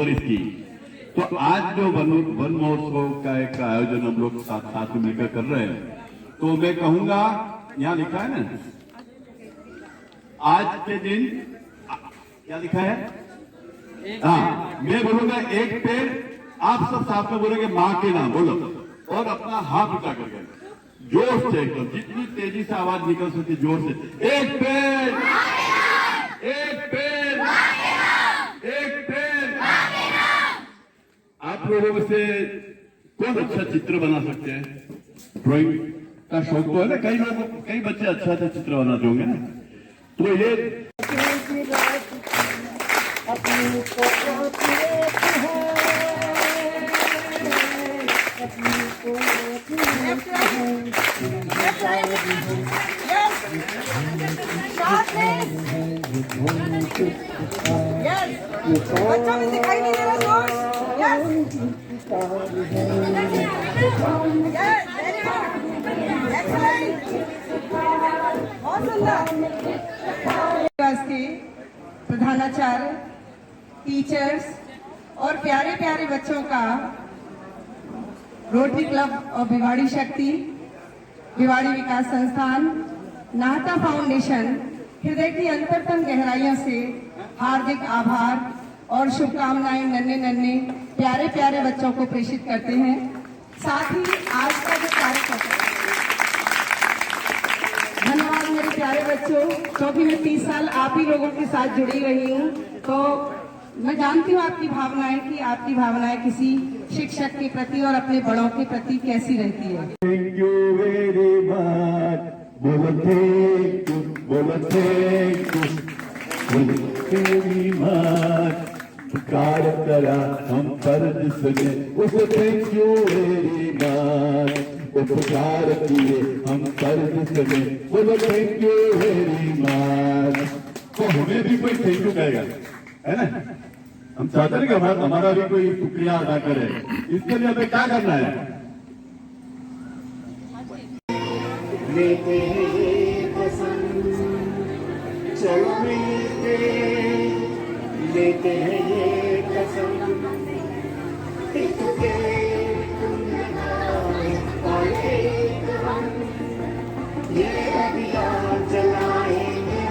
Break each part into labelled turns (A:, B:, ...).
A: जनवरी की। तो आज जो वन महोत्सव का एक आयोजन हम लोग साथ में मिलकर कर रहे हैं, तो मैं कहूंगा, यहाँ लिखा है ना, आज के दिन क्या लिखा है? हाँ, मैं बोलूंगा एक पेड़, आप सब साथ में बोलेंगे मां के नाम बोलो, और अपना हाथ उठा करके जोर से, एकदम जितनी तेजी से आवाज निकल सकती जोर से, एक पेड़, एक पेड़, एक पेड़। आप लोगों में से कौन अच्छा चित्र बना सकते हैं? ड्राइंग का शौक तो है ना, कई बच्चे अच्छा चित्र बनाते होंगे ना, तो ये
B: बच्चों में दिखाई नहीं दे रहा जोश। बहुत सुंदर। के प्रधानाचार्य, टीचर्स और प्यारे प्यारे बच्चों का रोटरी क्लब और भिवाड़ी शक्ति, भिवाड़ी विकास संस्थान, नाहता फाउंडेशन हृदय की अंतरतम गहराइयों से हार्दिक आभार और शुभकामनाएं नन्हे नन्हे प्यारे प्यारे बच्चों को प्रेषित करते हैं। साथ ही आज का जो कार्यक्रम, धन्यवाद मेरे प्यारे बच्चों, क्योंकि मैं 30 साल आप ही लोगों के साथ जुड़ी रही हूँ, तो मैं जानती हूँ आपकी भावनाएं कि आपकी भावनाएं किसी शिक्षक के प्रति और अपने बड़ों के प्रति कैसी रहती है।
A: थैंक यू वेरी मच, बोलो थैंक यू, बोलो थैंक यू, बोलो वेरी मच। पुकार करा हम पर जिसने, उसे थैंक यू वेरी मच। वो पुकार किए हम पर जिसने, बोलो थैंक यू वेरी मच। तो हमें भी कोई थैंक यू कहेगा, है ना? हम चाहते हैं कि हमारा भी कोई शुक्रिया अदा करे, इसके लिए हमें क्या करना है?
C: लेते हैं ये कसम, चलो मिलके लेते हैं ये कसम, एक पेड़ तुम लगाओ और एक हम, ये अभियान चलाएंगे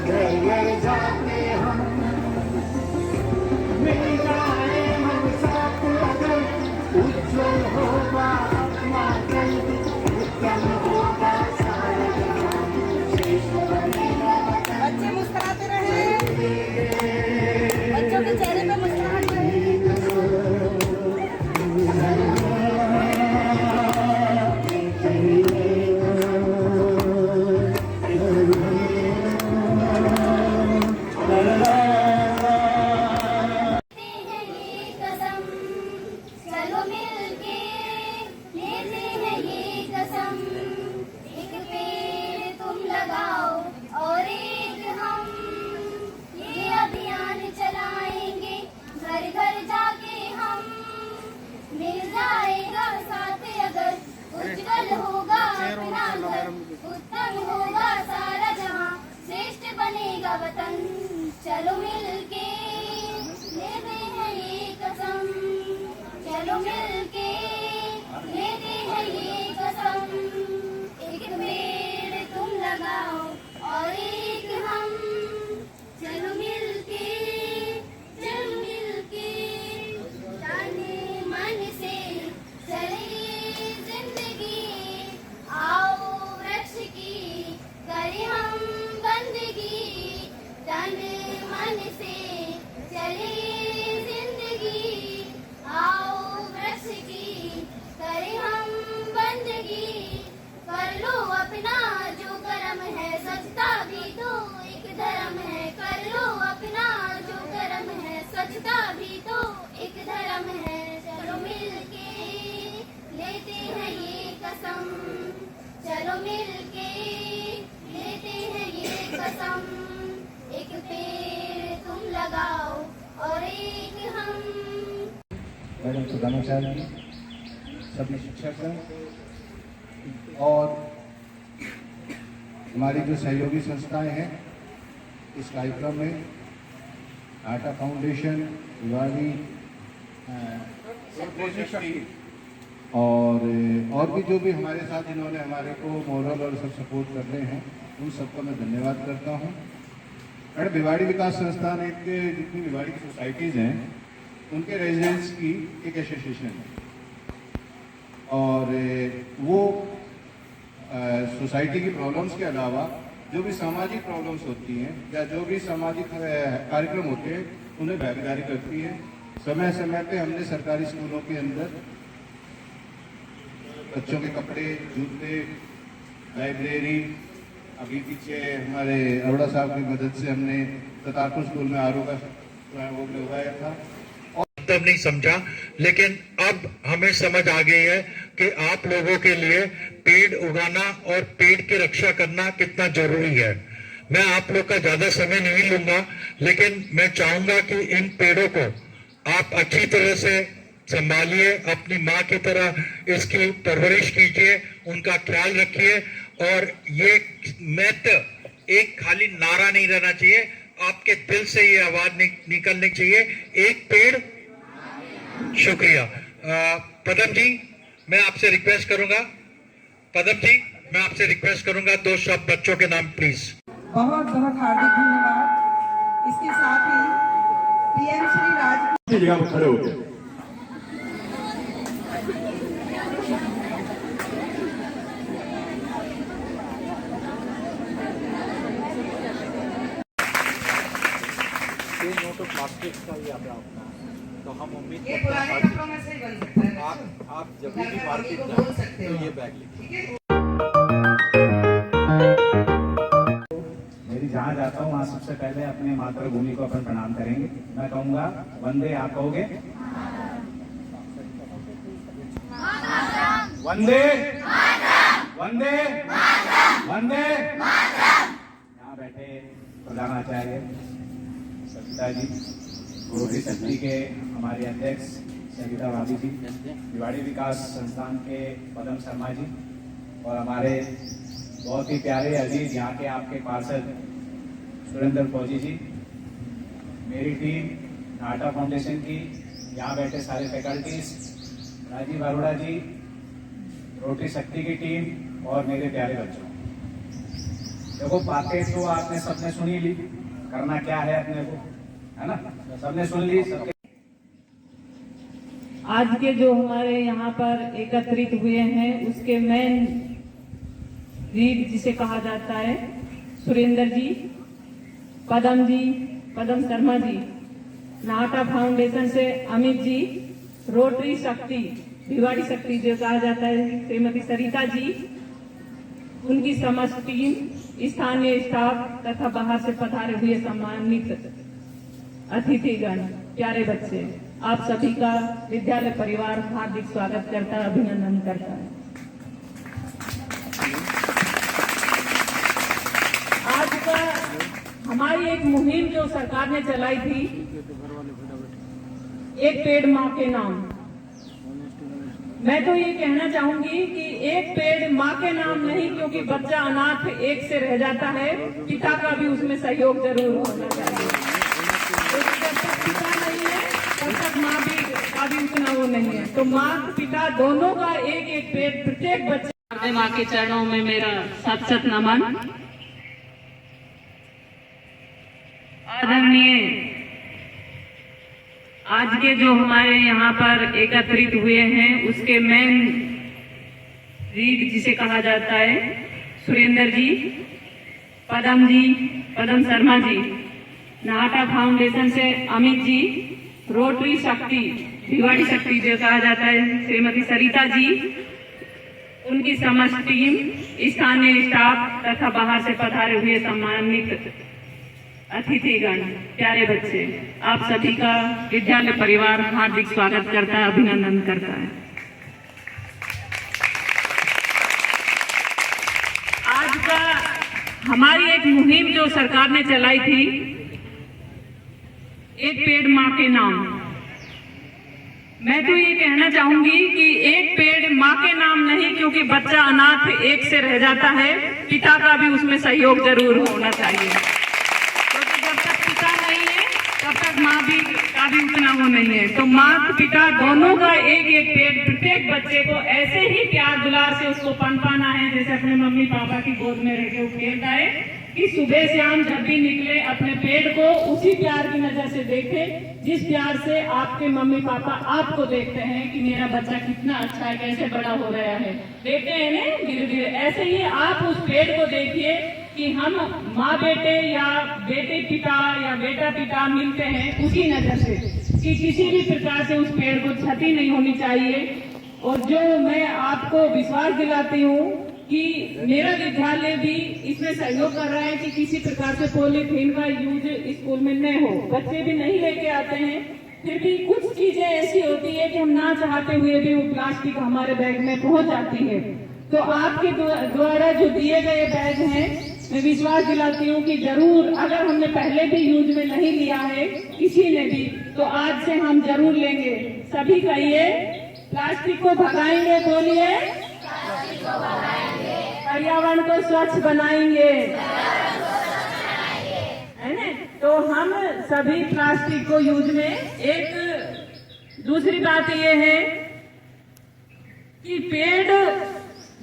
C: घर घर जाके हम, मिल जाए हम साथ अगर, उज्जवल होगा अपना कल, उत्तम होगा सारा जहां, श्रेष्ठ बनेगा वतन।
B: बच्चे मुस्कुराते रहे, बच्चों के चेहरे पे मुस्कुराहट रहे।
D: उत्तम होगा सारा जहां, श्रेष्ठ बनेगा वतन। चलो मिलके लेते हैं ये कसम, चलो मिलके लेते हैं ये कसम, एक पेड़ तुम लगाओ और एक हम, चलो मिलके जाने मन से चले जिंदगी, आओ वृक्ष की करें हम बंदगी, तन मन से चले जिंदगी, आओ वृक्ष की करें हम बंदगी, कर लो अपना जो कर्म है, स्वच्छता भी तो एक धर्म है, कर लो अपना जो कर्म है, स्वच्छता भी तो एक धर्म है। चलो मिलके लेते हैं ये कसम, चलो मिलके लेते हैं ये कसम, एक पेड़ तुम लगाओ और एक हम।
E: मैडम प्रधानाचार्य जी, सभी शिक्षक और हमारी जो सहयोगी संस्थाएं हैं इस कार्यक्रम में, आटा फाउंडेशन, भिवाड़ी और भी जो भी हमारे साथ जिन्होंने हमारे को मोरल और सब सपोर्ट कर रहे हैं, उन सबका मैं धन्यवाद करता हूँ। और भिवाड़ी विकास संस्थान एक जितनी भिवाड़ी की सोसाइटीज़ हैं उनके रेजिडेंट्स की एक एसोसिएशन है, और वो सोसाइटी की प्रॉब्लम्स के अलावा जो भी सामाजिक प्रॉब्लम्स होती हैं या जो भी सामाजिक कार्यक्रम होते हैं उन्हें भागीदारी करती है। समय समय पे हमने सरकारी स्कूलों के अंदर बच्चों के कपड़े, जूते, लाइब्रेरी, अभी पीछे हमारे अरोड़ा साहब की मदद से हमने करतारपुर स्कूल में आरओ का वो लगवाया था।
F: तब नहीं समझा, लेकिन अब हमें समझ आ गई है कि आप लोगों के लिए पेड़ उगाना और पेड़ की रक्षा करना कितना जरूरी है। मैं आप लोग का ज्यादा समय नहीं लूंगा, लेकिन मैं चाहूंगा कि इन पेड़ों को आप अच्छी तरह से संभालिए, अपनी माँ की तरह इसकी परवरिश कीजिए, उनका ख्याल रखिए। और ये मैथ एक खाली नारा नहीं रहना चाहिए, आपके दिल से ये आवाज निकलनी चाहिए, एक पेड़। शुक्रिया। पदम जी, मैं आपसे रिक्वेस्ट करूंगा, दो शब्द बच्चों के नाम प्लीज।
B: बहुत बहुत हार्दिक धन्यवाद। इसके साथ ही पीएम श्री राज
A: की जगह पर खड़े हो गए।
G: तो हम उम्मीद
B: ये
G: करते
B: पुराने
G: हैं
B: कपड़ों में से ही बन सकता है।
G: आप जब भी मार्केट
B: को
G: जाएं
B: बोल सकते
G: तो
B: हो।
G: ये बैग लीजिए।
B: ठीक है।
H: मेरी जहाँ जाता हूँ वहाँ सबसे पहले अपने मातृभूमि को अपन प्रणाम करेंगे। मैं कहूँगा वंदे, आप कहोगे वंदे वंदे वंदे। यहाँ बैठे प्रधानाचार्य सविता जी, रोटरी शक्ति के हमारे अध्यक्ष सविता भाभी जी, भिवाड़ी विकास संस्थान के पदम शर्मा जी, और हमारे बहुत ही प्यारे अजीज यहाँ के आपके पार्षद सुरेंद्र फौजी जी, मेरी टीम नाटा फाउंडेशन की, यहाँ बैठे सारे फैकल्टीज, राजीव अरोड़ा जी, रोटरी शक्ति की टीम, और मेरे प्यारे बच्चों। देखो, बातें तो आपने सबने सुनी ली, करना क्या है अपने को, है ना, सबने सुन ली। सबके
I: आज के जो हमारे यहाँ पर एकत्रित हुए हैं उसके मेन लीड जिसे कहा जाता है सुरेंद्र जी, पदम शर्मा जी, नाटा फाउंडेशन से अमित जी, रोटरी शक्ति भिवाड़ी शक्ति जो कहा जाता है श्रीमती सरिता जी, उनकी समस्त टीम, स्थानीय स्टाफ तथा बाहर से पधारे हुए सम्मानित अतिथिगण, प्यारे बच्चे, आप सभी का विद्यालय परिवार हार्दिक स्वागत करता है, अभिनंदन करता है। आज का हमारी एक मुहिम जो सरकार ने चलाई थी, एक पेड़ माँ के नाम। मैं तो ये कहना चाहूंगी कि एक पेड़ माँ के नाम नहीं, क्योंकि बच्चा अनाथ एक से रह जाता है, पिता का भी उसमें सहयोग जरूर होना चाहिए। जब तक पिता नहीं है तब तक माँ भी का भी उतना वो नहीं है, तो माँ पिता दोनों का एक एक पेड़ प्रत्येक बच्चे। माँ के चरणों में मेरा सत नमन। आदरणीय आज के जो हमारे यहाँ पर एकत्रित हुए हैं उसके मेन लीड जिसे कहा जाता है सुरेंद्र जी, पदम शर्मा जी, नाटा फाउंडेशन से अमित जी, रोटरी शक्ति भिवाड़ी शक्ति जो कहा जाता है श्रीमती सरिता जी, उनकी समस्त टीम, स्थानीय स्टाफ तथा बाहर से पधारे हुए सम्मानित अतिथिगण, प्यारे बच्चे, आप सभी का विद्यालय परिवार हार्दिक स्वागत करता है, अभिनंदन करता है। आज का हमारी एक मुहिम जो सरकार ने चलाई थी, एक पेड़ माँ के नाम। मैं तो ये कहना चाहूंगी कि एक पेड़ माँ के नाम नहीं, क्योंकि बच्चा अनाथ एक से रह जाता है, पिता का भी उसमें सहयोग जरूर होना चाहिए। जब तक पिता नहीं है तब तक का भी उतना वो नहीं है। तो माता पिता दोनों का एक एक पेड़, प्रत्येक बच्चे को ऐसे ही प्यार दुलार से उसको पनपाना है जैसे अपने मम्मी पापा की गोद में रह के खेलता है, कि सुबह शाम जब भी निकले अपने पेड़ को उसी प्यार की नजर से देखे जिस प्यार से आपके मम्मी पापा आपको देखते हैं कि मेरा बच्चा कितना अच्छा है, कैसे बड़ा हो रहा है। देखते हैं ना धीरे धीरे, ऐसे ही आप उस पेड़ को देखिए कि हम माँ बेटे या बेटे पिता या बेटा पिता मिलते हैं उसी नजर से, कि किसी भी प्रकार से उस पेड़ को क्षति नहीं होनी चाहिए। और जो मैं आपको विश्वास दिलाती हूँ कि मेरा विद्यालय भी इसमें सहयोग कर रहा है कि किसी प्रकार से पॉलीथीन का यूज स्कूल में न हो। बच्चे भी नहीं लेके आते हैं, फिर भी कुछ चीजें ऐसी होती है कि हम ना चाहते हुए भी वो प्लास्टिक हमारे बैग में पहुंच जाती है। तो आपके द्वारा जो दिए गए बैग हैं, मैं विश्वास दिलाती हूँ कि जरूर अगर हमने पहले भी यूज में नहीं लिया है किसी ने भी, तो आज से हम जरूर लेंगे। सभी कहिए प्लास्टिक को भगाएंगे, बोलिए पर्यावरण को स्वच्छ बनाएंगे, है ना। तो हम सभी प्लास्टिक को यूज में, एक दूसरी बात ये है कि पेड़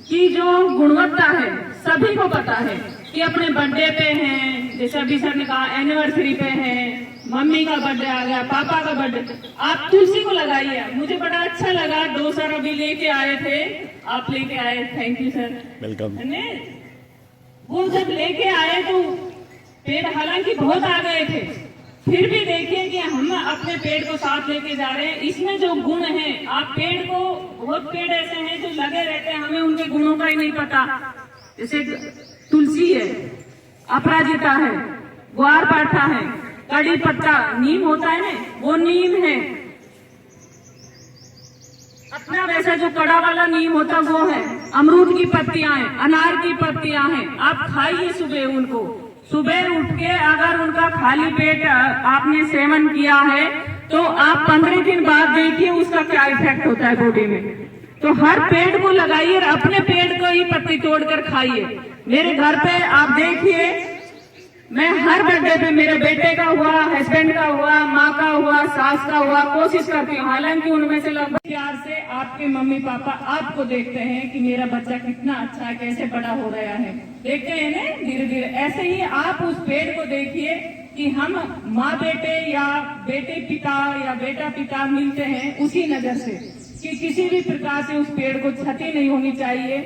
I: की जो गुणवत्ता है सभी को पता है कि अपने बर्थडे पे हैं, जैसे अभी सर ने कहा एनिवर्सरी पे है, मम्मी का बर्थडे आ गया, पापा का बर्थडे, आप तुलसी को लगाइए। मुझे बड़ा अच्छा लगा, 2 सर अभी लेके आए थे, आप लेके आए, थैंक यू सर, वेलकम। वो जब लेके आए तो पेड़ हालांकि बहुत आ गए थे, फिर भी देखिए कि हम अपने पेड़ को साथ लेके जा रहे हैं। इसमें जो गुण है, आप पेड़ को, बहुत पेड़ ऐसे हैं जो लगे रहते हैं, हमें उनके गुणों का ही नहीं पता। जैसे तुलसी है, अपराजिता है, ग्वारपाठा है, कड़ी पत्ता, नीम होता है ना, वो नीम है। अपना वैसा जो कड़ा वाला नीम होता वो है। अमरूद की पत्तियां हैं, अनार की पत्तियां हैं, आप खाइए सुबह उनको। सुबह उठ के अगर उनका खाली पेट आपने सेवन किया है तो आप 15 दिन बाद देखिए उसका क्या इफेक्ट होता है बॉडी में। तो हर पेड़ को लगाइए और अपने पेड़ को ही पत्ती तोड़कर खाइए। मेरे घर पे आप देखिए, मैं हर बर्थडे पे मेरे बेटे का हुआ, हस्बैंड का हुआ, माँ का हुआ, सास का हुआ, कोशिश करती हूँ। हालांकि उनमें से लगभग प्यार से आपके मम्मी पापा आपको देखते हैं कि मेरा बच्चा कितना अच्छा है, कैसे बड़ा हो रहा है। देखते हैं ना धीरे धीरे, ऐसे ही आप उस पेड़ को देखिए कि हम माँ बेटे या बेटे पिता या बेटा पिता मिलते हैं उसी नजर से, कि किसी भी प्रकार से उस पेड़ को क्षति नहीं होनी चाहिए।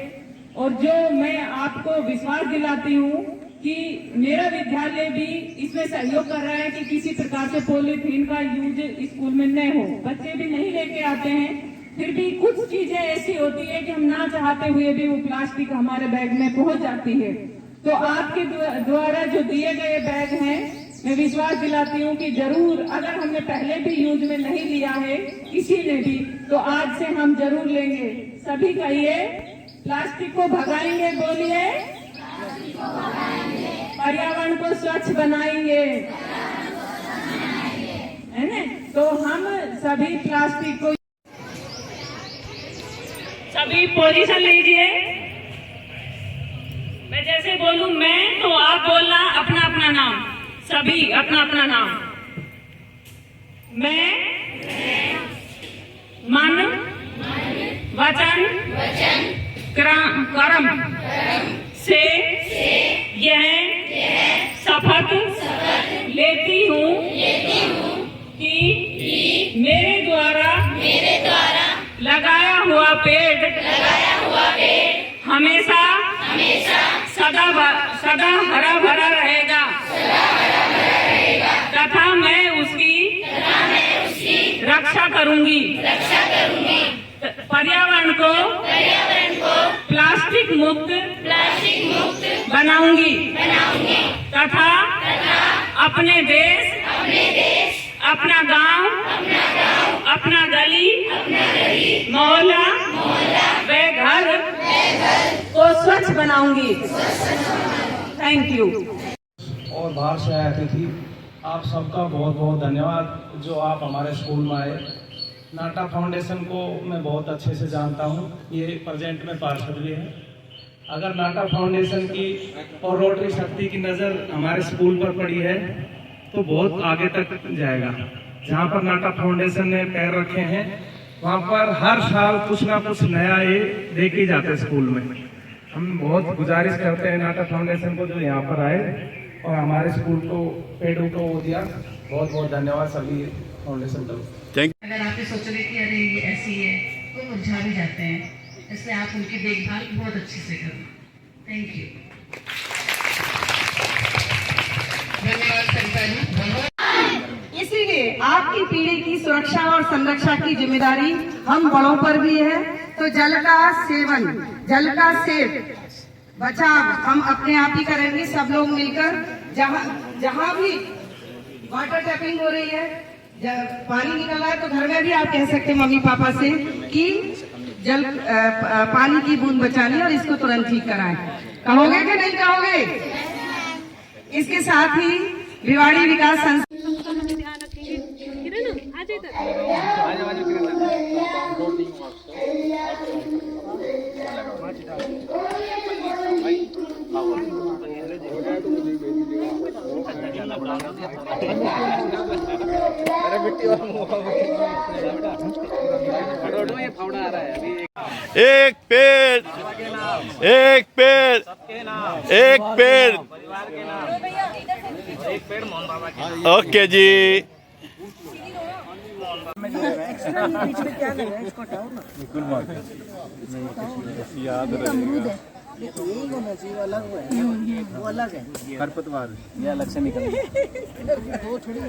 I: और जो मैं आपको विश्वास दिलाती हूँ कि मेरा विद्यालय भी इसमें सहयोग कर रहा है कि किसी प्रकार से पॉलीथीन का यूज स्कूल में न हो। बच्चे भी नहीं लेके आते हैं, फिर भी कुछ चीजें ऐसी होती है कि हम ना चाहते हुए भी वो प्लास्टिक हमारे बैग में पहुंच जाती है। तो आपके द्वारा जो दिए गए बैग हैं, मैं विश्वास दिलाती हूँ कि जरूर अगर हमने पहले भी यूज में नहीं लिया है किसी ने भी, तो आज से हम जरूर लेंगे। सभी कहिए प्लास्टिक को भगाएंगे, बोलिए पर्यावरण को स्वच्छ बनाएंगे, है ना। तो हम सभी प्लास्टिक को, सभी पोजीशन लीजिए। मैं जैसे बोलूं मैं, तो आप बोलना अपना अपना नाम, सभी अपना अपना नाम। मैं मन वचन कर्म से यह शपथ लेती हूँ कि मेरे द्वारा लगाया हुआ पेड़ हमेशा सदा हरा भरा रहेगा तथा मैं उसकी रक्षा करूंगी। पर्यावरण को प्लास्टिक मुक्त बनाऊंगी तथा अपने देश, अपना गांव, अपना गली, मोहल्ला व घर को स्वच्छ बनाऊंगी। Thank you.
J: और बाहर से आए अतिथि, आप सबका बहुत बहुत धन्यवाद जो आप हमारे स्कूल में आए। नाटा फाउंडेशन को मैं बहुत अच्छे से जानता हूँ, ये प्रेजेंट में पार्षद भी है। अगर नाटा फाउंडेशन की और रोटरी शक्ति की नज़र हमारे स्कूल पर पड़ी है तो बहुत आगे तक जाएगा। जहाँ पर नाटा फाउंडेशन ने पैर रखे हैं वहाँ पर हर साल कुछ ना कुछ नया ये लेके जाते हैं स्कूल में। हम बहुत गुजारिश करते हैं नाटा फाउंडेशन को जो यहाँ पर आए और हमारे स्कूल को पेड़ों को वो दिया। बहुत बहुत धन्यवाद सभी फाउंडेशन को।
B: अगर आप ये सोच रहे कि अरे ये ऐसी है तो मुरझा भी जाते हैं, इसलिए आप उनकी देखभाल बहुत अच्छे से करना। Thank you. धन्यवाद सरिता जी। इसीलिए आपकी पीढ़ी की सुरक्षा और संरक्षा की जिम्मेदारी हम बड़ों पर भी है। तो जल का सेवन, जल का सेव, बचाव हम अपने आप ही करेंगे, सब लोग मिलकर। जहाँ भी वाटर टैपिंग हो रही है, पानी निकल रहा है, तो घर में भी आप कह सकते हैं मम्मी पापा से कि पानी की बूंद बचानी और इसको तुरंत ठीक कराएं। कहोगे कि नहीं कहोगे? इसके साथ ही भिवाड़ी विकास संस्था
A: एक पेड़, एक पेड़, एक पेड़। ओके जी।
G: याद रहेगा। यही होना चाहिए, अलग है, वो अलग है। खरपतवार ये अलग से निकल वो थोड़ी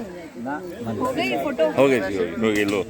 G: हो गई।
A: हो गई लो।